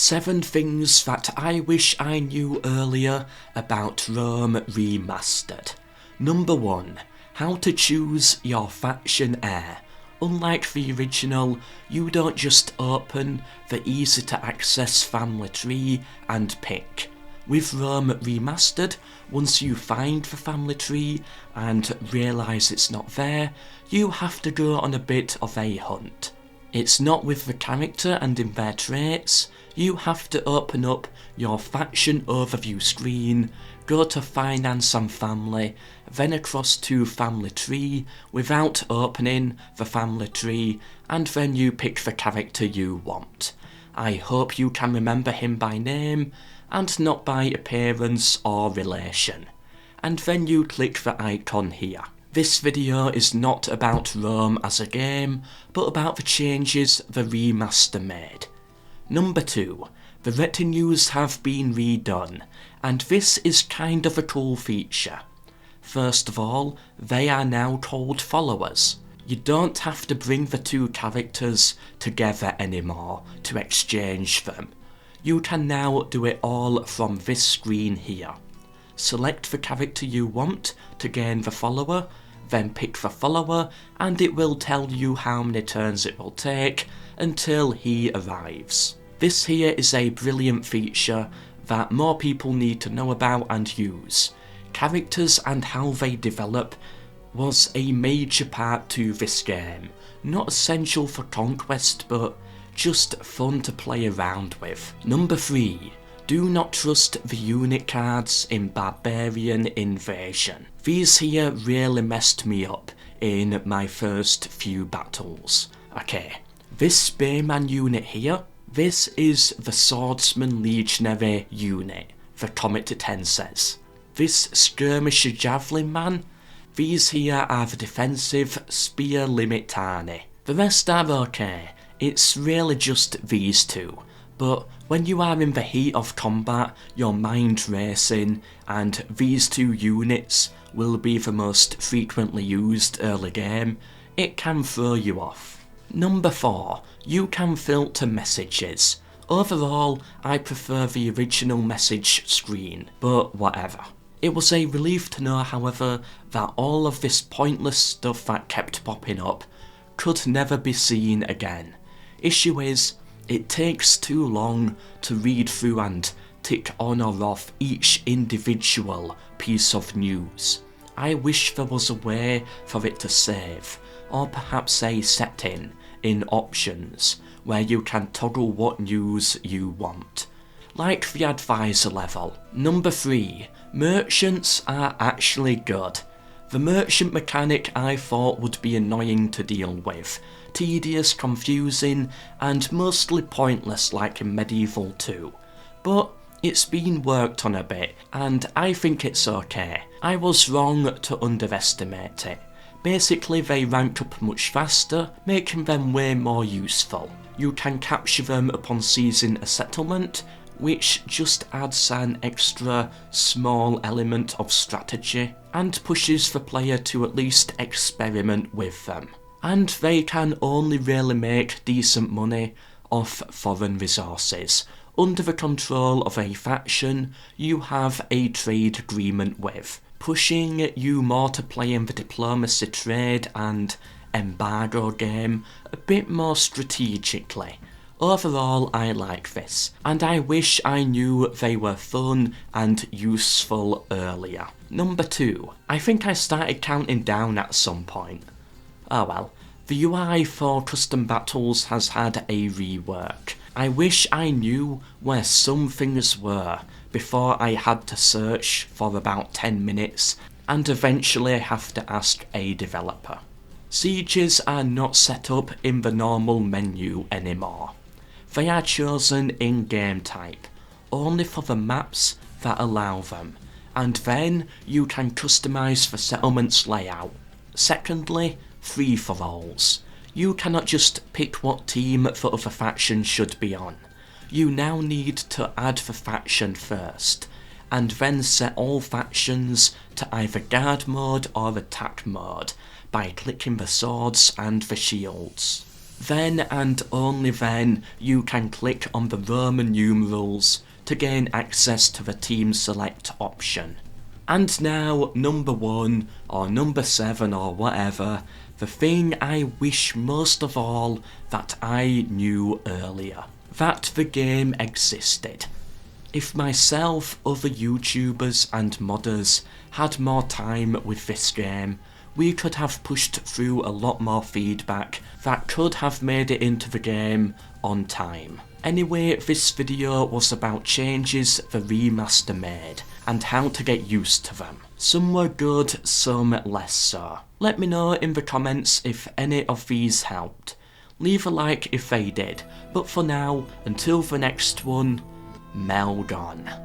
7 things that I wish I knew earlier about Rome Remastered. Number 1. How to choose your faction heir. Unlike the original, you don't just open the easy to access family tree and pick. With Rome Remastered, once you find the family tree and realise it's not there, you have to go on a bit of a hunt. It's not with the character and in their traits. You have to open up your faction overview screen, go to finance and family, then across to family tree without opening the family tree, and then you pick the character you want. I hope you can remember him by name and not by appearance or relation. And then you click the icon here. This video is not about Rome as a game, but about the changes the remaster made. Number 2. The retinues have been redone, and this is kind of a cool feature. First of all, they are now called followers. You don't have to bring the 2 characters together anymore to exchange them. You can now do it all from this screen here. Select the character you want to gain the follower, then pick the follower, and it will tell you how many turns it will take until he arrives. This here is a brilliant feature that more people need to know about and use. Characters and how they develop was a major part to this game. Not essential for conquest, but just fun to play around with. Number 3. Do not trust the unit cards in Barbarian Invasion. These here really messed me up in my first few battles. Okay, this Spearman unit here, this is the Swordsman Legionary unit, the Comet 10 says. This Skirmisher Javelin man, these here are the defensive Spear Limitani. The rest are okay, it's really just these 2. But when you are in the heat of combat, your mind racing, and these 2 units will be the most frequently used early game, it can throw you off. Number 4. You can filter messages. Overall, I prefer the original message screen, but whatever. It was a relief to know, however, that all of this pointless stuff that kept popping up could never be seen again. Issue is, it takes too long to read through and tick on or off each individual piece of news. I wish there was a way for it to save, or perhaps a setting in options where you can toggle what news you want, like the advisor level. Number 3. Merchants are actually good. The merchant mechanic I thought would be annoying to deal with, tedious, confusing, and mostly pointless like in Medieval 2. But it's been worked on a bit, and I think it's okay. I was wrong to underestimate it. Basically they rank up much faster, making them way more useful. You can capture them upon seizing a settlement, which just adds an extra small element of strategy, and pushes the player to at least experiment with them. And they can only really make decent money off foreign resources, under the control of a faction you have a trade agreement with, pushing you more to play in the diplomacy, trade and embargo game a bit more strategically. Overall, I like this, and I wish I knew they were fun and useful earlier. Number 2. I think I started counting down at some point. Oh well. The UI for custom battles has had a rework. I wish I knew where some things were before I had to search for about 10 minutes and eventually have to ask a developer. Sieges are not set up in the normal menu anymore. They are chosen in game type, only for the maps that allow them, and then you can customise the settlement's layout. Secondly, free-for-alls. You cannot just pick what team the other faction should be on. You now need to add the faction first, and then set all factions to either guard mode or attack mode by clicking the swords and the shields. Then and only then you can click on the Roman numerals to gain access to the Team Select option. And now, number 1, or number 7 or whatever, the thing I wish most of all that I knew earlier. That the game existed. If myself, other YouTubers and modders had more time with this game, we could have pushed through a lot more feedback that could have made it into the game on time. Anyway, this video was about changes the remaster made, and how to get used to them. Some were good, some less so. Let me know in the comments if any of these helped. Leave a like if they did, but for now, until the next one, MELKOR.